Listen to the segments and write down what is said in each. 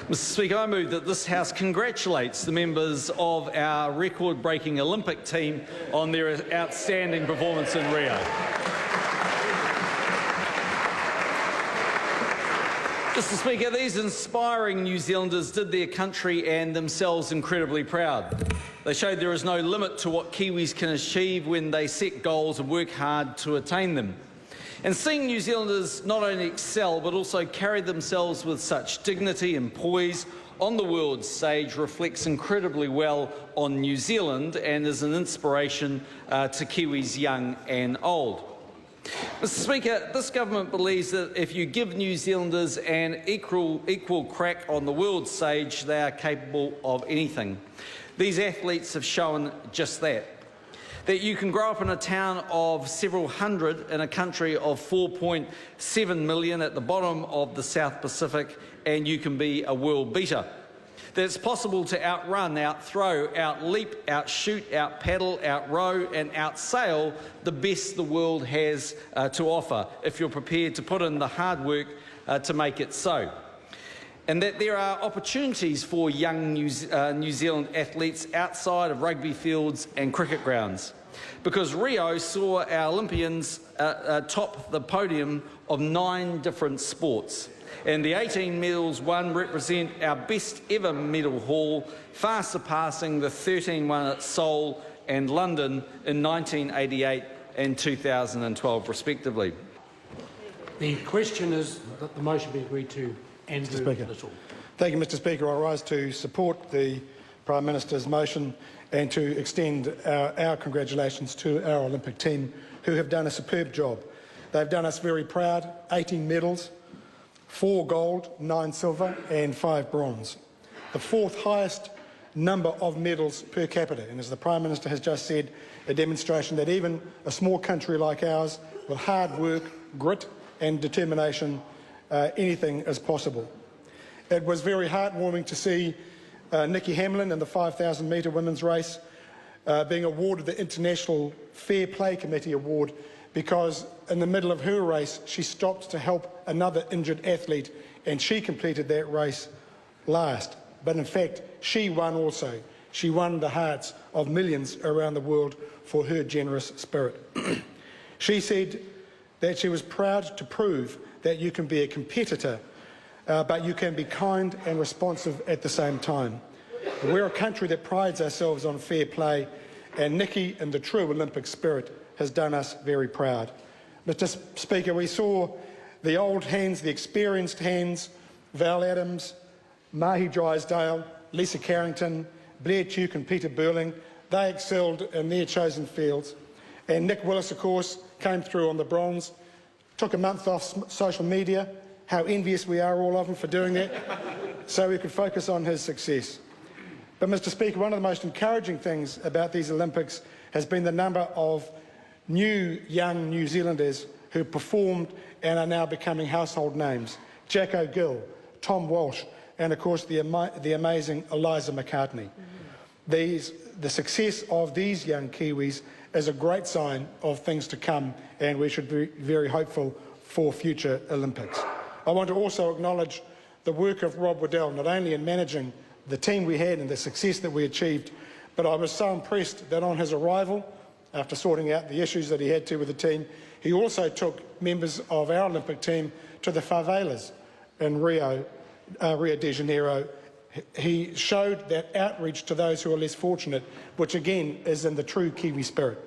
Mr Speaker, I move that this House congratulates the members of our record-breaking Olympic team on their outstanding performance in Rio. Mr Speaker, these inspiring New Zealanders did their country and themselves incredibly proud. They showed there is no limit to what Kiwis can achieve when they set goals and work hard to attain them. And seeing New Zealanders not only excel but also carry themselves with such dignity and poise on the world stage reflects incredibly well on New Zealand and is an inspiration to Kiwis young and old. Mr Speaker, this government believes that if you give New Zealanders an equal crack on the world stage, they are capable of anything. These athletes have shown just that. That you can grow up in a town of several hundred in a country of 4.7 million at the bottom of the South Pacific and you can be a world beater. That it's possible to outrun, outthrow, outleap, outshoot, outpaddle, outrow and outsail the best the world has to offer if you're prepared to put in the hard work to make it so. And that there are opportunities for young New Zealand athletes outside of rugby fields and cricket grounds. Because Rio saw our Olympians top the podium of 9 different sports. And the 18 medals won represent our best ever medal haul, far surpassing the 13 won at Seoul and London in 1988 and 2012 respectively. The question is that the motion be agreed to. Mr Speaker. Thank you, Mr Speaker. I rise to support the Prime Minister's motion and to extend our congratulations to our Olympic team, who have done a superb job. They've done us very proud. 18 medals, 4 gold, 9 silver and 5 bronze. The 4th highest number of medals per capita, and as the Prime Minister has just said, a demonstration that even a small country like ours, with hard work, grit and determination, anything is possible. It was very heartwarming to see Nikki Hamlin in the 5,000 metre women's race being awarded the International Fair Play Committee Award because in the middle of her race she stopped to help another injured athlete and she completed that race last. But in fact, she won also. She won the hearts of millions around the world for her generous spirit. She said that she was proud to prove that you can be a competitor, but you can be kind and responsive at the same time. We're a country that prides ourselves on fair play, and Nikki, in the true Olympic spirit, has done us very proud. Mr Speaker, we saw the old hands, the experienced hands, Val Adams, Mahi Drysdale, Lisa Carrington, Blair Tuke and Peter Burling. They excelled in their chosen fields. And Nick Willis, of course, came through on the bronze. Took a month off social media. How envious we are, all of them, for doing that, so we could focus on his success. But, Mr Speaker, one of the most encouraging things about these Olympics has been the number of new young New Zealanders who performed and are now becoming household names. Jacko Gill, Tom Walsh, and of course the amazing Eliza McCartney. The success of these young Kiwis is a great sign of things to come, and we should be very hopeful for future Olympics. I want to also acknowledge the work of Rob Waddell, not only in managing the team we had and the success that we achieved, but I was so impressed that on his arrival, after sorting out the issues that he had to with the team, he also took members of our Olympic team to the favelas in Rio de Janeiro. He showed that outreach to those who are less fortunate, which again is in the true Kiwi spirit.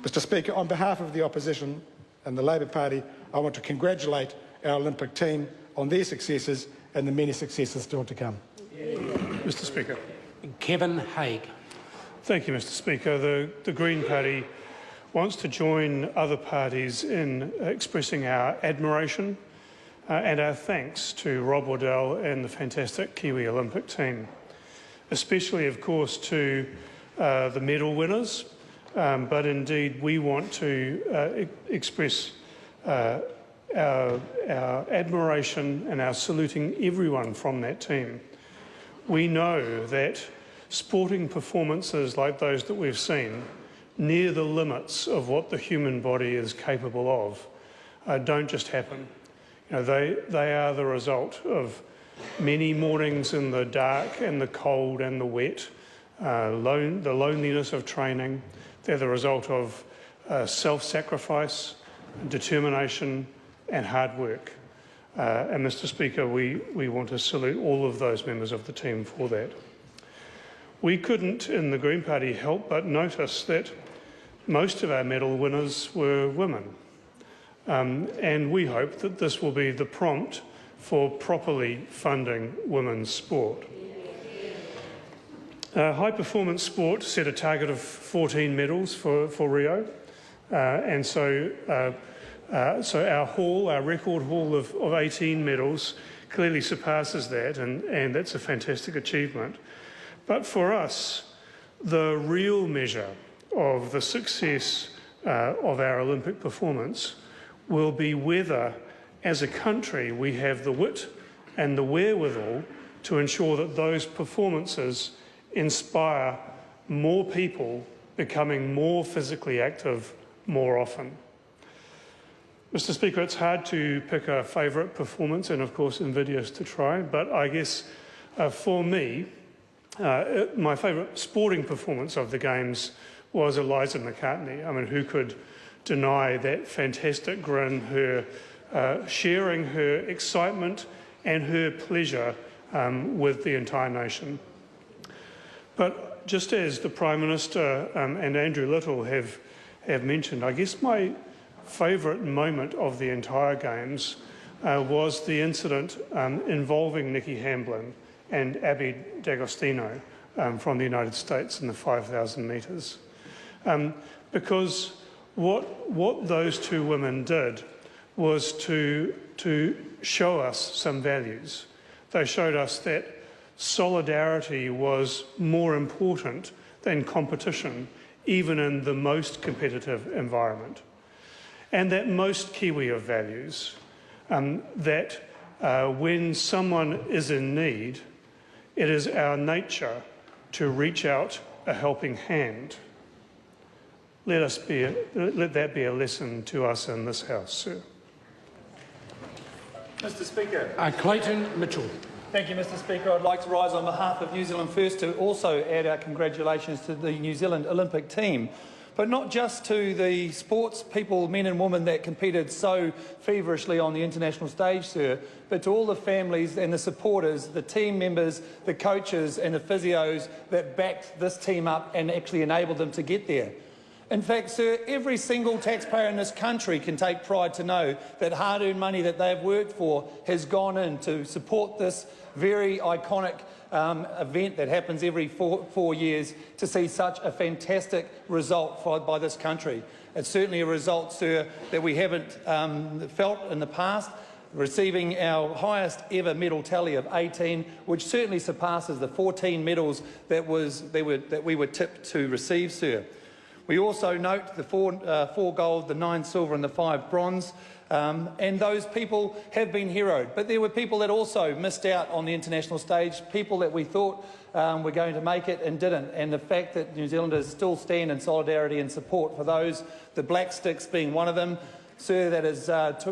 Mr Speaker, on behalf of the opposition and the Labour Party, I want to congratulate our Olympic team on their successes and the many successes still to come. Mr Speaker. Kevin Haig. Thank you, Mr Speaker. The Green Party wants to join other parties in expressing our admiration and our thanks to Rob Waddell and the fantastic Kiwi Olympic team, especially, of course, to the medal winners, but indeed we want to express our admiration and our saluting everyone from that team. We know that sporting performances like those that we've seen, near the limits of what the human body is capable of, don't just happen. You know, they are the result of many mornings in the dark and the cold and the wet, the loneliness of training. They're the result of self-sacrifice, determination and hard work. And Mr. Speaker, we want to salute all of those members of the team for that. We couldn't, in the Green Party, help but notice that most of our medal winners were women. And we hope that this will be the prompt for properly funding women's sport. High performance sport set a target of 14 medals for Rio, and so our record haul of 18 medals clearly surpasses that, and that's a fantastic achievement. But for us, the real measure of the success of our Olympic performance will be whether, as a country, we have the wit and the wherewithal to ensure that those performances inspire more people becoming more physically active more often. Mr. Speaker, it's hard to pick a favourite performance and, of course, invidious to try, but I guess for me, my favourite sporting performance of the Games was Eliza McCartney. I mean, who could deny that fantastic grin, her sharing her excitement and her pleasure with the entire nation. But just as the Prime Minister and Andrew Little have mentioned, I guess my favourite moment of the entire Games was the incident involving Nikki Hamblin and Abby D'Agostino from the United States in the 5,000 metres. Because what those two women did was to show us some values. They showed us that solidarity was more important than competition, even in the most competitive environment. And that most Kiwi of values, that when someone is in need, it is our nature to reach out a helping hand. Let that be a lesson to us in this House, sir. Mr. Speaker. Clayton Mitchell. Thank you, Mr. Speaker. I'd like to rise on behalf of New Zealand First to also add our congratulations to the New Zealand Olympic team, but not just to the sports people, men and women that competed so feverishly on the international stage, sir, but to all the families and the supporters, the team members, the coaches and the physios that backed this team up and actually enabled them to get there. In fact, sir, every single taxpayer in this country can take pride to know that hard-earned money that they've worked for has gone in to support this very iconic event that happens every four years to see such a fantastic result by this country. It's certainly a result, sir, that we haven't felt in the past, receiving our highest ever medal tally of 18, which certainly surpasses the 14 medals that we were tipped to receive, sir. We also note the four gold, the 9 silver and the 5 bronze, and those people have been heroed. But there were people that also missed out on the international stage, people that we thought were going to make it and didn't. And the fact that New Zealanders still stand in solidarity and support for those, the Black Sticks being one of them, sir, that is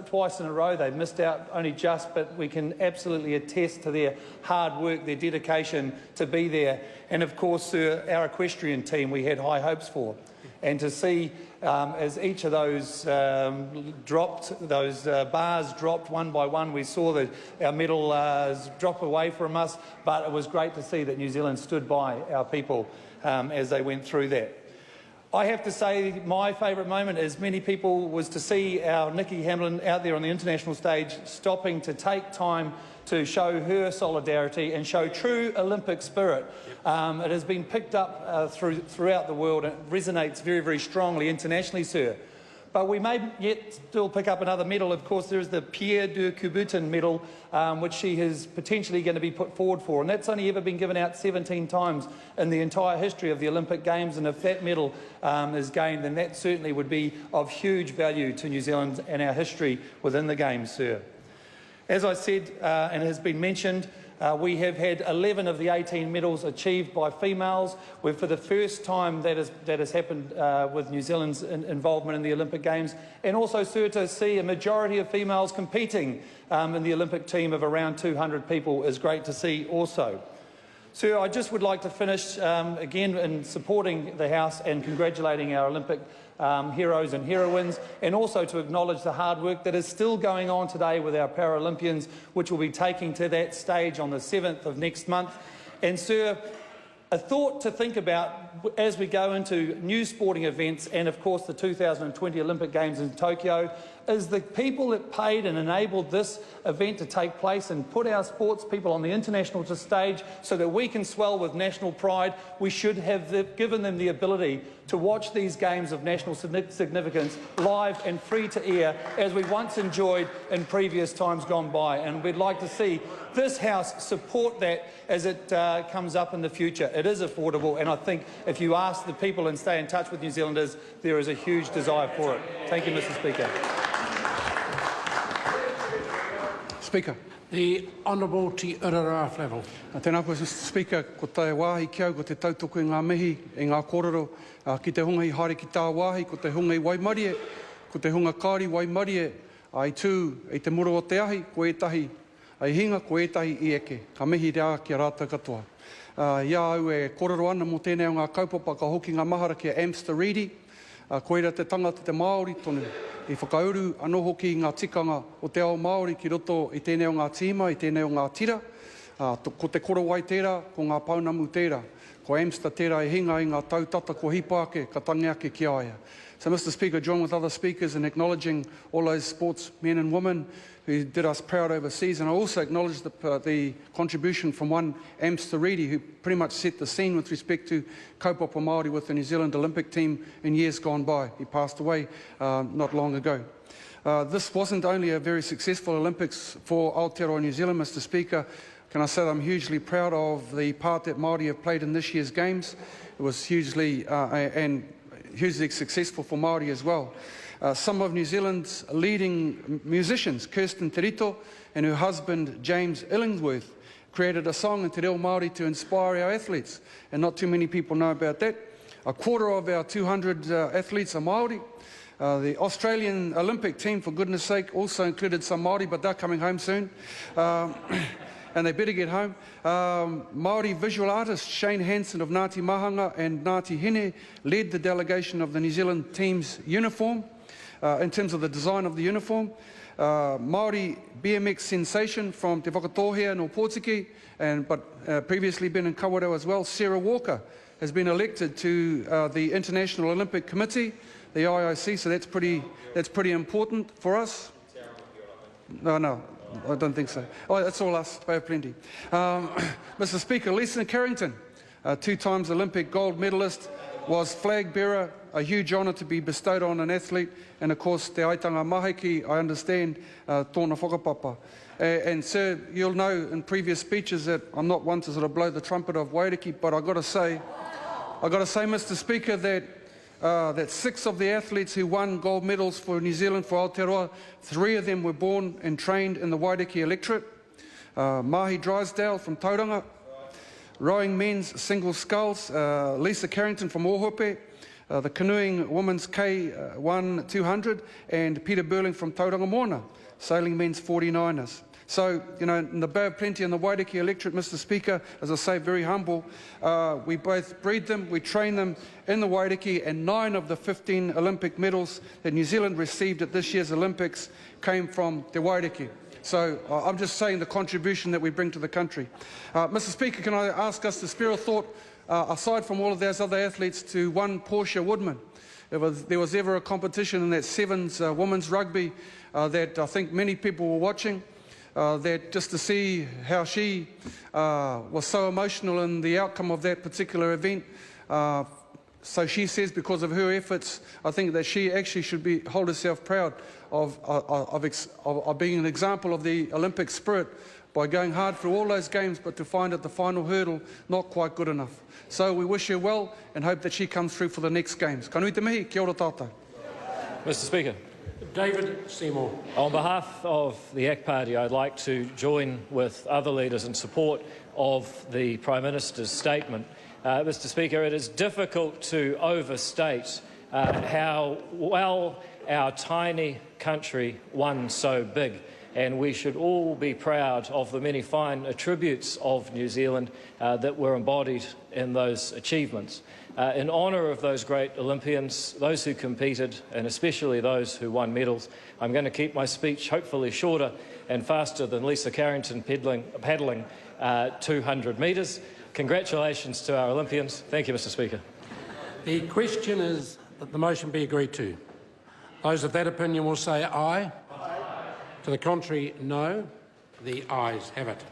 twice in a row they've missed out only just, but we can absolutely attest to their hard work, their dedication to be there. And of course, sir, our equestrian team we had high hopes for. And to see as each of those bars dropped one by one, we saw our medal drop away from us, but it was great to see that New Zealand stood by our people as they went through that. I have to say my favourite moment, as many people, was to see our Nikki Hamblin out there on the international stage stopping to take time to show her solidarity and show true Olympic spirit. It has been picked up throughout the world and it resonates very, very strongly internationally, sir. But we may yet still pick up another medal. Of course, there is the Pierre de Coubertin medal, which she is potentially going to be put forward for. And that's only ever been given out 17 times in the entire history of the Olympic Games. And if that medal is gained, then that certainly would be of huge value to New Zealand and our history within the Games, sir. As I said, and has been mentioned, We have had 11 of the 18 medals achieved by females. For the first time that has happened with New Zealand's involvement in the Olympic Games, and also, sir, to see a majority of females competing in the Olympic team of around 200 people is great to see also. Sir, I just would like to finish again in supporting the House and congratulating our Olympic heroes and heroines, and also to acknowledge the hard work that is still going on today with our Paralympians, which will be taking to that stage on the 7th of next month. And sir, a thought to think about as we go into new sporting events and of course the 2020 Olympic Games in Tokyo is the people that paid and enabled this event to take place and put our sports people on the international stage so that we can swell with national pride. We should have given them the ability to watch these games of national significance live and free to air as we once enjoyed in previous times gone by. And we'd like to see this House support that as it comes up in the future. It is affordable, and I think if you ask the people and stay in touch with New Zealanders, there is a huge desire for it. Thank you, Mr. Speaker. Speaker. The Honourable Te Urara Flavel. Tēnā koe, Mr. Speaker, ko tai wāhi ki au, ko te tautoko i ngā mihi, i ngā kōrero, ki te hunga i haere ki tā wāhi, ko te hunga i Waimarie, ko te hunga kāri Waimarie, ai tū i te muro o te ahi, ko etahi ai hinga, ko etahi i eke. Ka mihi rea ki a rātou katoa. Ia au e kōrero ana mō tēnei o ngā kaupapa ka hoki ngā mahara ki a Amster Reedy, ko era te tangata te Māori tonu. I whakauru anō hoki ngā tikanga o te ao Māori ki roto i tēnei o ngā tīma, i tēnei o ngā tira. Ko te korowai tērā, ko ngā paunamu tērā. Ko Amster tērā e hinga i ngā tautata ko hipāke, ka tangi ake ki aia. So, Mr. Speaker, join with other speakers in acknowledging all those sportsmen and women who did us proud overseas. And I also acknowledge the contribution from one Amster Reedy, who pretty much set the scene with respect to kaupapa Māori with the New Zealand Olympic team in years gone by. He passed away not long ago. This wasn't only a very successful Olympics for Aotearoa New Zealand, Mr. Speaker. Can I say that I'm hugely proud of the part that Māori have played in this year's Games. It was hugely successful for Māori as well. Some of New Zealand's leading musicians, Kirsten Terito and her husband James Illingworth, created a song in Te Reo Māori to inspire our athletes, and not too many people know about that. A quarter of our 200 athletes are Māori. The Australian Olympic team, for goodness sake, also included some Māori, but they're coming home soon. And they better get home. Māori visual artist Shane Hansen of Ngāti Mahanga and Ngāti Hine led the delegation of the New Zealand team's uniform in terms of the design of the uniform. Māori BMX sensation from Te Whakatohea no Pōtiki, but previously been in Kawerau as well, Sarah Walker, has been elected to the International Olympic Committee, the IOC, so that's pretty important for us. No, I don't think so. Oh, that's all us, Bay of Plenty. Mr. Speaker, Lisa Carrington, 2 times Olympic gold medalist, was flag bearer, a huge honour to be bestowed on an athlete, and of course te aitanga mahiki, I understand, tōna whakapapa. And sir, you'll know in previous speeches that I'm not one to sort of blow the trumpet of Waiariki, but I've got to say, Mr. Speaker, that 6 of the athletes who won gold medals for New Zealand, for Aotearoa, 3 of them were born and trained in the Waiariki electorate. Mahi Drysdale from Tauranga, rowing men's single sculls, Lisa Carrington from Ohope, the canoeing women's K1 200, and Peter Burling from Tauranga Moana, sailing men's 49ers. So, you know, in the Bay of Plenty and the Waiariki electorate, Mr. Speaker, as I say, very humble, we both breed them, we train them in the Waiariki, and 9 of the 15 Olympic medals that New Zealand received at this year's Olympics came from the Waiariki. So I'm just saying the contribution that we bring to the country. Mr. Speaker, can I ask us to spare a thought, aside from all of those other athletes, to one Portia Woodman. If there was ever a competition in that Sevens women's rugby that I think many people were watching, that just to see how she was so emotional in the outcome of that particular event. So she says because of her efforts, I think that she actually should hold herself proud of being an example of the Olympic spirit by going hard through all those games, but to find at the final hurdle not quite good enough. So we wish her well and hope that she comes through for the next games. Ka nui te mihi, kia ora tātou. Mr. Speaker. David Seymour. On behalf of the ACT Party, I'd like to join with other leaders in support of the Prime Minister's statement. Mr Speaker, it is difficult to overstate how well our tiny country won so big, and we should all be proud of the many fine attributes of New Zealand that were embodied in those achievements. In honour of those great Olympians, those who competed, and especially those who won medals, I'm going to keep my speech hopefully shorter and faster than Lisa Carrington paddling 200 metres. Congratulations to our Olympians. Thank you, Mr Speaker. The question is that the motion be agreed to. Those of that opinion will say aye. Aye. To the contrary, no. The ayes have it.